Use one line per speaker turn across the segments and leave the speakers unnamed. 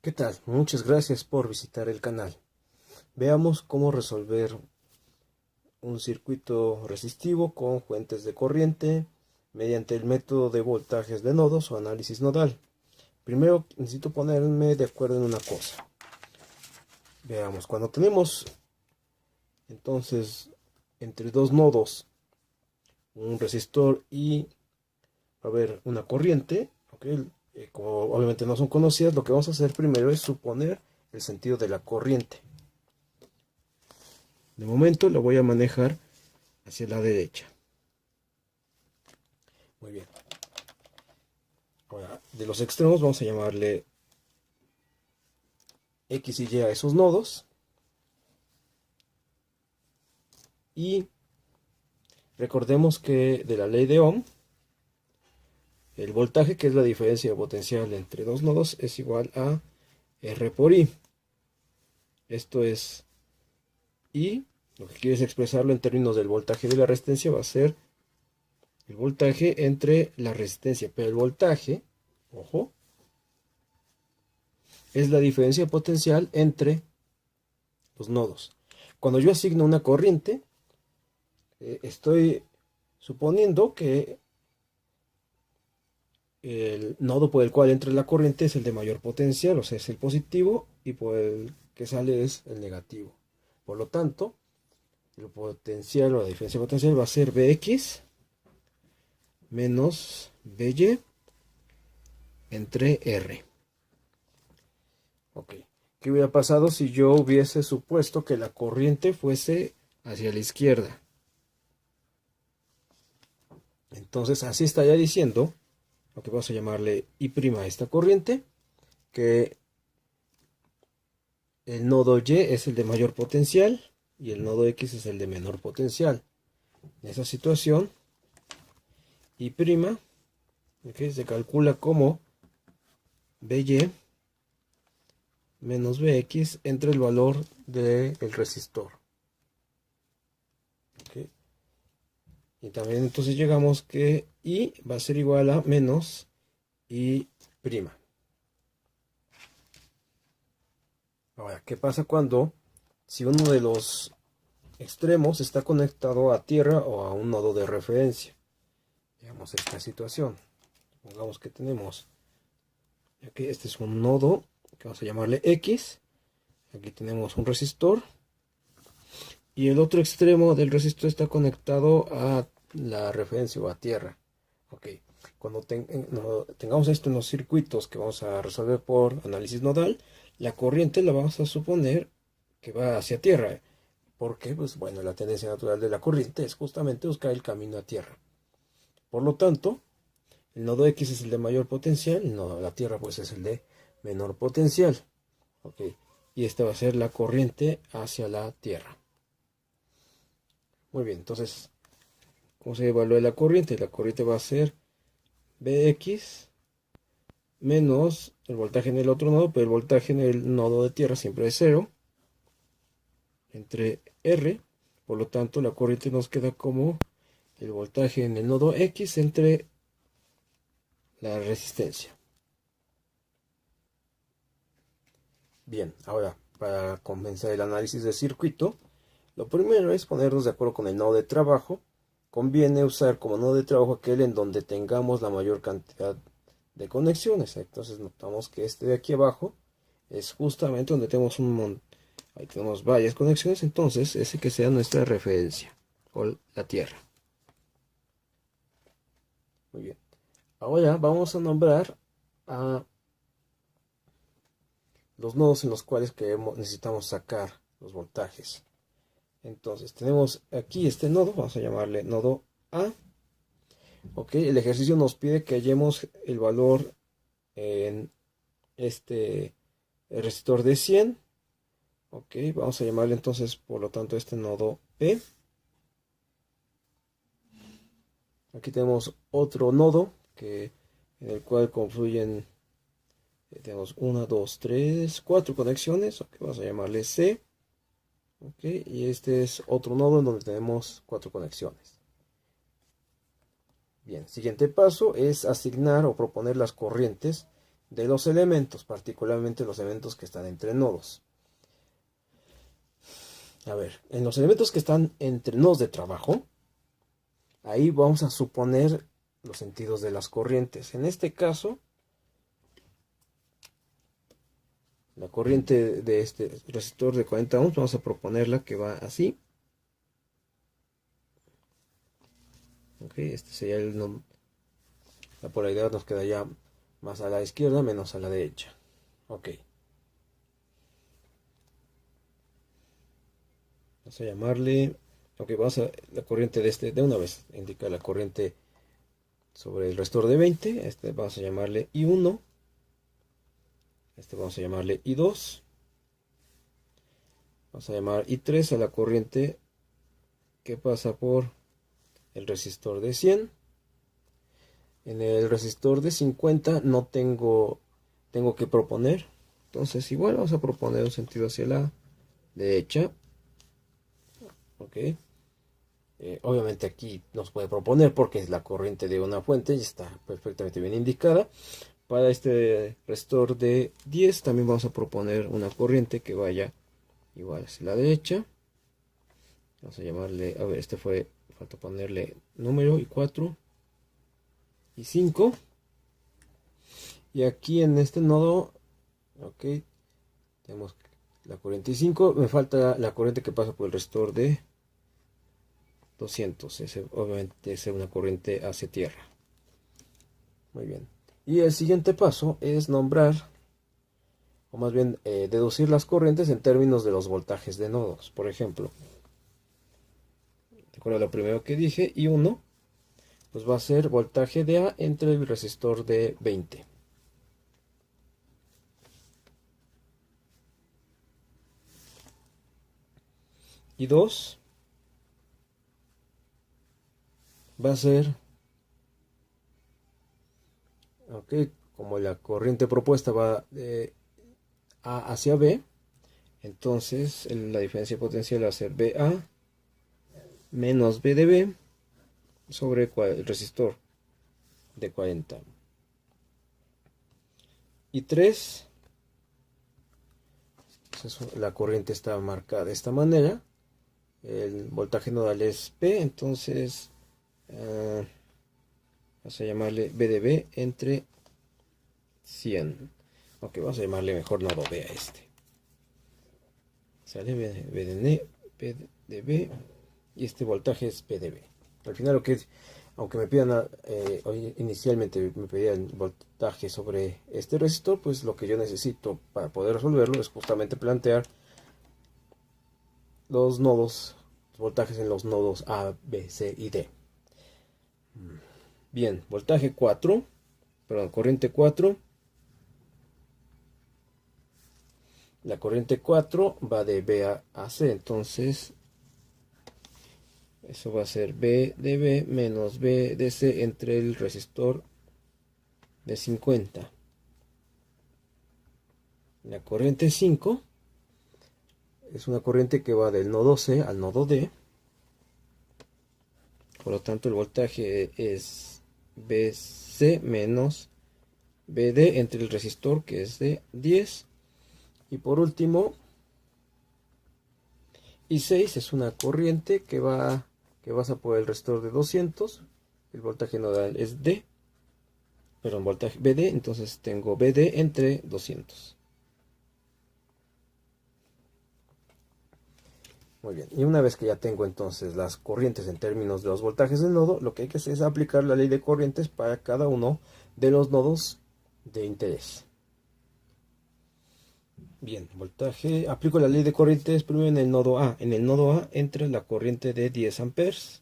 ¿Qué tal? Muchas gracias por visitar el canal. Veamos cómo resolver un circuito resistivo con fuentes de corriente mediante el método de voltajes de nodos o análisis nodal. Primero necesito ponerme de acuerdo en una cosa. Veamos, cuando tenemos entonces entre dos nodos un resistor y una corriente, como obviamente no son conocidas, lo que vamos a hacer primero es suponer el sentido de la corriente. De momento lo voy a manejar hacia la derecha. Muy bien. Ahora, de los extremos vamos a llamarle X y Y a esos nodos. Y recordemos que de la ley de Ohm, el voltaje, que es la diferencia de potencial entre dos nodos, es igual a R por I. Esto es I, lo que quieres expresarlo en términos del voltaje de la resistencia, va a ser el voltaje entre la resistencia. Pero el voltaje, ojo, es la diferencia potencial entre los nodos. Cuando yo asigno una corriente, estoy suponiendo que el nodo por el cual entra la corriente es el de mayor potencial, o sea, es el positivo, y por el que sale es el negativo. Por lo tanto, el potencial o la diferencia potencial va a ser Vx menos Vy entre R. Ok. ¿Qué hubiera pasado si yo hubiese supuesto que la corriente fuese hacia la izquierda? Entonces así estaría diciendo, lo que vamos a llamarle I' a esta corriente, que el nodo Y es el de mayor potencial y el nodo X es el de menor potencial. En esa situación, I', okay, se calcula como Vy menos Vx entre el valor del resistor. Okay. Y también entonces llegamos que I va a ser igual a menos I'. Ahora, ¿qué pasa si uno de los extremos está conectado a tierra o a un nodo de referencia? Veamos esta situación. Supongamos que tenemos, aquí este es un nodo que vamos a llamarle X. Aquí tenemos un resistor. Y el otro extremo del resistor está conectado a la referencia o a tierra. Ok. Cuando tengamos esto en los circuitos que vamos a resolver por análisis nodal, la corriente la vamos a suponer que va hacia tierra. Porque, pues bueno, la tendencia natural de la corriente es justamente buscar el camino a tierra. Por lo tanto, el nodo X es el de mayor potencial, el nodo de la tierra pues es el de menor potencial. Ok. Y esta va a ser la corriente hacia la tierra. Muy bien, entonces, ¿cómo se evalúa la corriente? La corriente va a ser Vx menos el voltaje en el otro nodo, pero el voltaje en el nodo de tierra siempre es 0, entre R. Por lo tanto, la corriente nos queda como el voltaje en el nodo X entre la resistencia. Bien, ahora, para comenzar el análisis del circuito, lo primero es ponernos de acuerdo con el nodo de trabajo. Conviene usar como nodo de trabajo aquel en donde tengamos la mayor cantidad de conexiones. Entonces notamos que este de aquí abajo es justamente donde tenemos ahí tenemos varias conexiones, entonces ese que sea nuestra referencia o la tierra. Muy bien. Ahora vamos a nombrar a los nodos en los cuales necesitamos sacar los voltajes. Entonces tenemos aquí este nodo, vamos a llamarle nodo A. Ok, el ejercicio nos pide que hallemos el valor en este resistor de 100. Ok, vamos a llamarle entonces por lo tanto este nodo P. Aquí tenemos otro nodo en el cual confluyen, tenemos 1, 2, 3, 4 conexiones. Ok, vamos a llamarle C. Ok, y este es otro nodo en donde tenemos 4 conexiones. Bien, siguiente paso es asignar o proponer las corrientes de los elementos, particularmente los elementos que están entre nodos. A ver, en los elementos que están entre nodos de trabajo, ahí vamos a suponer los sentidos de las corrientes. En este caso, la corriente de este resistor de 40 ohms, vamos a proponerla que va así. Ok, este sería la polaridad, nos quedaría más a la izquierda menos a la derecha. Ok. Vamos a llamarle, ok, vamos a la corriente de una vez, indica la corriente sobre el resistor de 20, este vamos a llamarle I1, este vamos a llamarle I2, vamos a llamar I3 a la corriente que pasa por el resistor de 100. En el resistor de 50 no tengo que proponer, entonces igual vamos a proponer un sentido hacia la derecha. Ok, obviamente aquí nos puede proponer porque es la corriente de una fuente y está perfectamente bien indicada. Para este resistor de 10 también vamos a proponer una corriente que vaya igual hacia la derecha. Vamos a llamarle, a ver, falta ponerle número y 4 y 5. Y aquí en este nodo, ok, tenemos la corriente y 5. Me falta la corriente que pasa por el resistor de 200. Obviamente es una corriente hacia tierra. Muy bien. Y el siguiente paso es nombrar, o más bien deducir las corrientes en términos de los voltajes de nodos. Por ejemplo, recuerda lo primero que dije, I1, pues va a ser voltaje de A entre el resistor de 20. I2 va a ser, ok, como la corriente propuesta va de A hacia B, entonces la diferencia potencial va a ser BA menos B de B sobre el resistor de 40. Y 3, pues la corriente está marcada de esta manera. El voltaje nodal es P, entonces vamos a llamarle B de B entre 100. Ok, vamos a llamarle mejor nodo B a este. Sale B de B y este voltaje es P de B. Al final lo que es, aunque me pidan inicialmente me pedían voltaje sobre este resistor, pues lo que yo necesito para poder resolverlo es justamente plantear los nodos, los voltajes en los nodos A, B, C y D. Bien, voltaje 4, perdón, corriente 4. La corriente 4 va de B a C, entonces eso va a ser B de B menos B de C entre el resistor de 50. La corriente 5 es una corriente que va del nodo C al nodo D. Por lo tanto, el voltaje es BC menos BD entre el resistor, que es de 10. Y por último, I6 es una corriente que pasa por el resistor de 200. El voltaje nodal es D. Perdón, voltaje BD, entonces tengo BD entre 200. Muy bien, y una vez que ya tengo entonces las corrientes en términos de los voltajes del nodo, lo que hay que hacer es aplicar la ley de corrientes para cada uno de los nodos de interés. Bien, voltaje, aplico la ley de corrientes primero en el nodo A. En el nodo A entra la corriente de 10 amperes.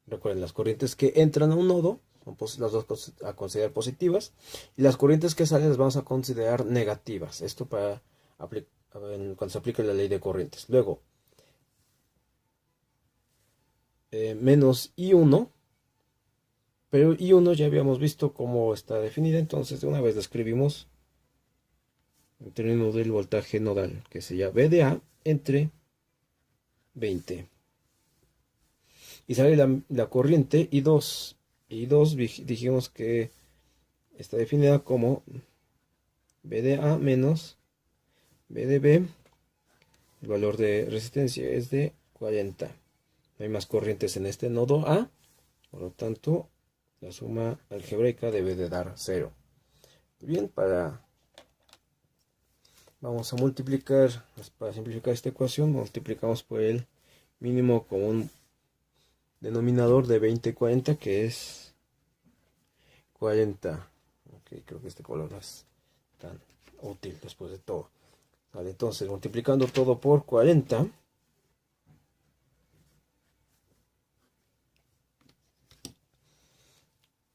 Recuerden, las corrientes que entran a un nodo son las dos a considerar positivas, y las corrientes que salen las vamos a considerar negativas. Esto para cuando se aplique la ley de corrientes. Luego, menos I1, pero I1 ya habíamos visto cómo está definida, entonces de una vez la escribimos en términos del voltaje nodal, que sería B de A entre 20. Y sale la corriente I2. I2 dijimos que está definida como B de A menos B de B. El valor de resistencia es de 40. No hay más corrientes en este nodo A, por lo tanto la suma algebraica debe de dar 0. Bien, vamos a multiplicar, para simplificar esta ecuación, multiplicamos por el mínimo común denominador de 20 y 40, que es 40. Ok, creo que este color no es tan útil después de todo. Vale, entonces multiplicando todo por 40,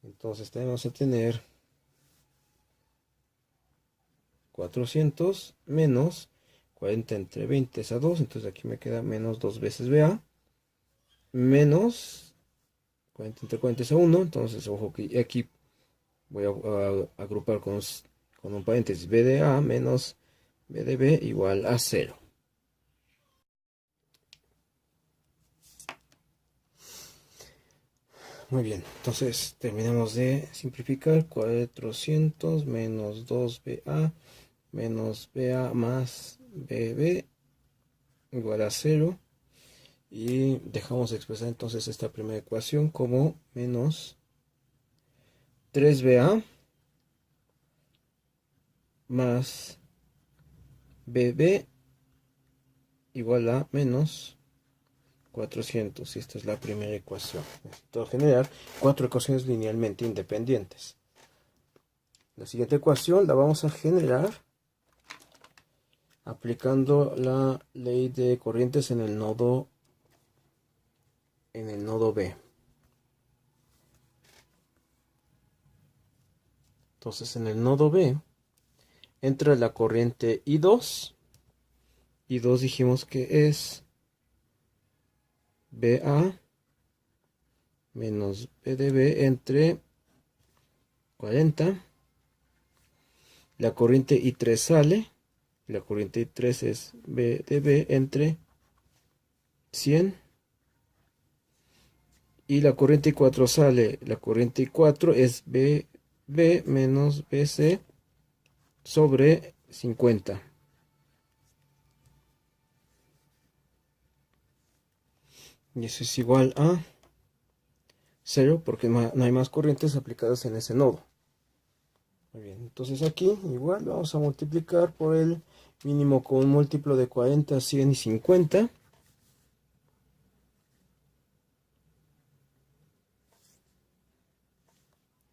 entonces tenemos a tener 400 menos 40 entre 20 es a 2, entonces aquí me queda menos 2 veces BA, menos 40 entre 40 es a 1, entonces ojo que aquí voy a agrupar con un paréntesis, B de A menos B de B igual a 0. Muy bien, entonces terminamos de simplificar. 400 menos 2BA menos BA más BB igual a 0. Y dejamos de expresar entonces esta primera ecuación como menos 3BA más BB igual a menos 400. Y esta es la primera ecuación. Necesito generar 4 ecuaciones linealmente independientes. La siguiente ecuación la vamos a generar aplicando la ley de corrientes en el nodo B. Entonces en el nodo B entra la corriente I2. I2 dijimos que es BA menos B de B entre 40. La corriente I3 sale. La corriente I3 es B de B entre 100. Y la corriente I4 sale. La corriente I4 es BB menos BC sobre 50. Y eso es igual a 0 porque no hay más corrientes aplicadas en ese nodo. Muy bien, entonces aquí igual vamos a multiplicar por el mínimo con un múltiplo de 40, 100 y 50.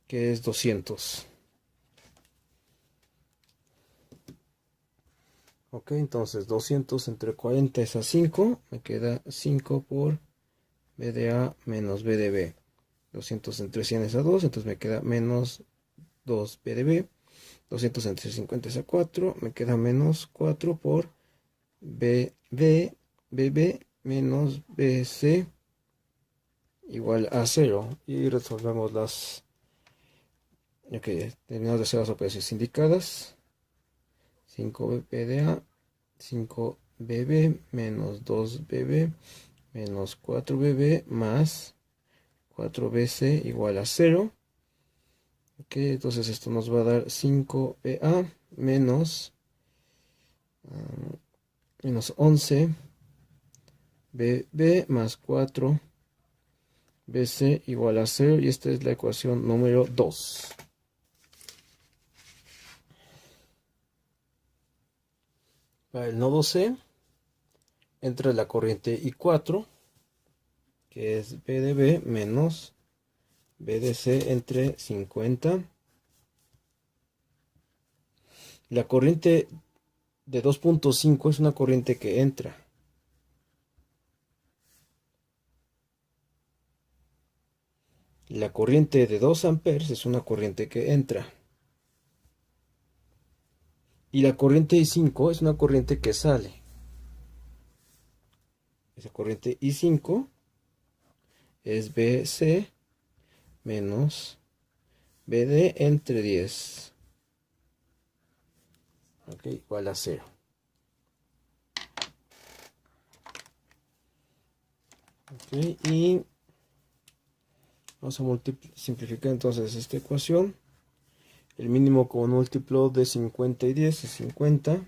Que es 200. Ok, entonces 200 entre 40 es a 5. Me queda 5 por B de A menos B de B. 200 entre 100 es a 2, entonces me queda menos 2 B de B. 200 entre 50 es a 4, me queda menos 4 por BB menos BC igual a 0. Y resolvemos las... Ok, terminamos de hacer las operaciones indicadas. 5B de A, 5BB menos 2BB menos 4BB más 4BC igual a 0. Ok, entonces esto nos va a dar 5BA menos 11 BB más 4 BC igual a 0. Y esta es la ecuación número 2. Para el nodo C entra la corriente I4, que es B de B menos B de C entre 50. La corriente de 2.5 es una corriente que entra. La corriente de 2 amperes es una corriente que entra. Y la corriente I5 es una corriente que sale. Esa corriente I5 es BC menos BD entre 10. Ok, igual a 0. Ok, y vamos a simplificar entonces esta ecuación. El mínimo como múltiplo de 50 y 10 es 50.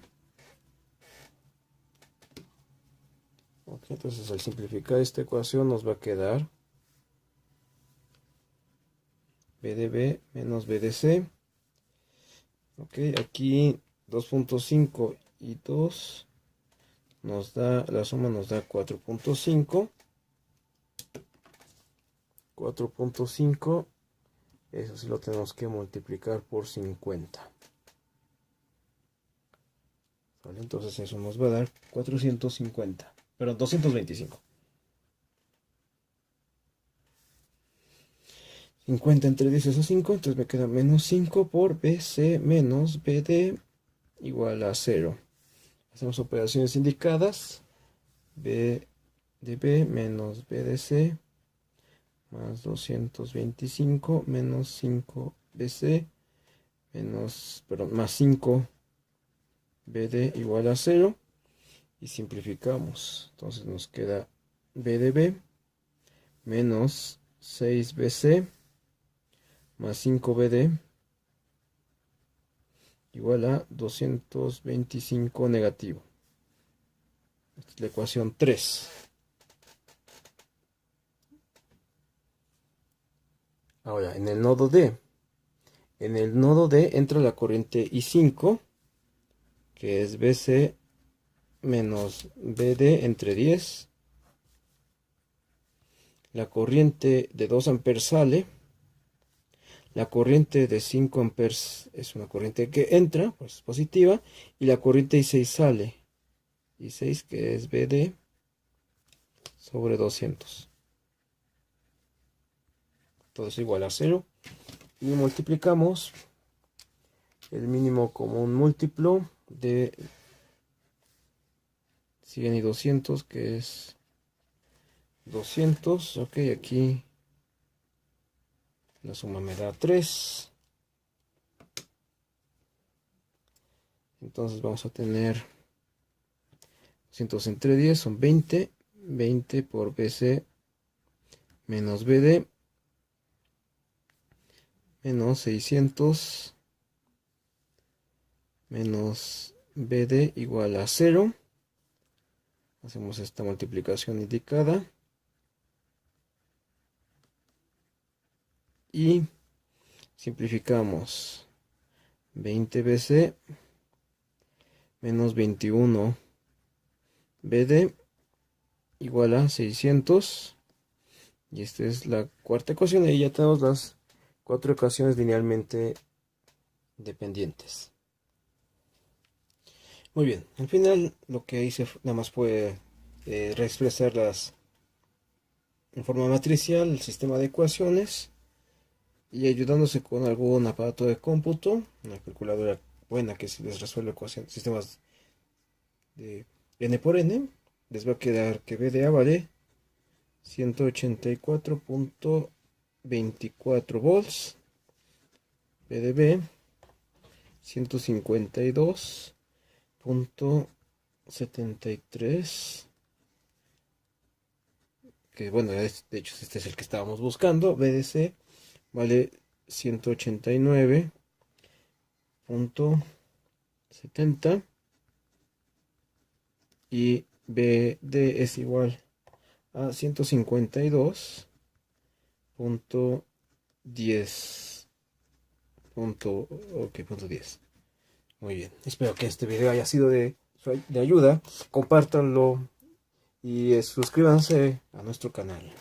Ok, entonces al simplificar esta ecuación nos va a quedar B de B menos B de C. Ok, aquí 2.5 y 2 nos da, la suma nos da 4.5. 4.5, eso sí lo tenemos que multiplicar por 50. ¿Vale? Entonces eso nos va a dar 450, perdón, 225. 50 entre 10 es 5, entonces me queda menos 5 por BC menos BD igual a 0. Hacemos operaciones indicadas. B de B menos B de C más 225 menos 5 BC menos, perdón, más 5 BD igual a 0. Y simplificamos. Entonces nos queda B de B menos 6BC más 5BD igual a 225 negativo. Esta es la ecuación 3. Ahora, en el nodo D. En el nodo D entra la corriente I5, que es BC menos BD entre 10. La corriente de 2 amperes sale. La corriente de 5 amperes es una corriente que entra, pues positiva. Y la corriente I6 sale. I6 que es BD sobre 200. Todo es igual a 0. Y multiplicamos el mínimo común múltiplo de 100 y 200, que es 200. Ok, aquí la suma me da 3. Entonces vamos a tener 200 entre 10 son 20. 20 por BC menos BD menos 600 menos BD igual a 0. Hacemos esta multiplicación indicada. Y simplificamos 20 BC menos 21 BD igual a 600. Y esta es la cuarta ecuación. Y ya tenemos las 4 ecuaciones linealmente dependientes. Muy bien, al final lo que hice nada más fue reexpresarlas en forma matricial, el sistema de ecuaciones, y ayudándose con algún aparato de cómputo, una calculadora buena que les resuelve ecuaciones, sistemas de n por n, les va a quedar que B de A vale 184.24 volts, B de B 152.73, que bueno, de hecho este es el que estábamos buscando. B de C vale 189.70 y BD es igual a 152.10. Punto 10. Muy bien, espero que este video haya sido de ayuda. Compártanlo y suscríbanse a nuestro canal.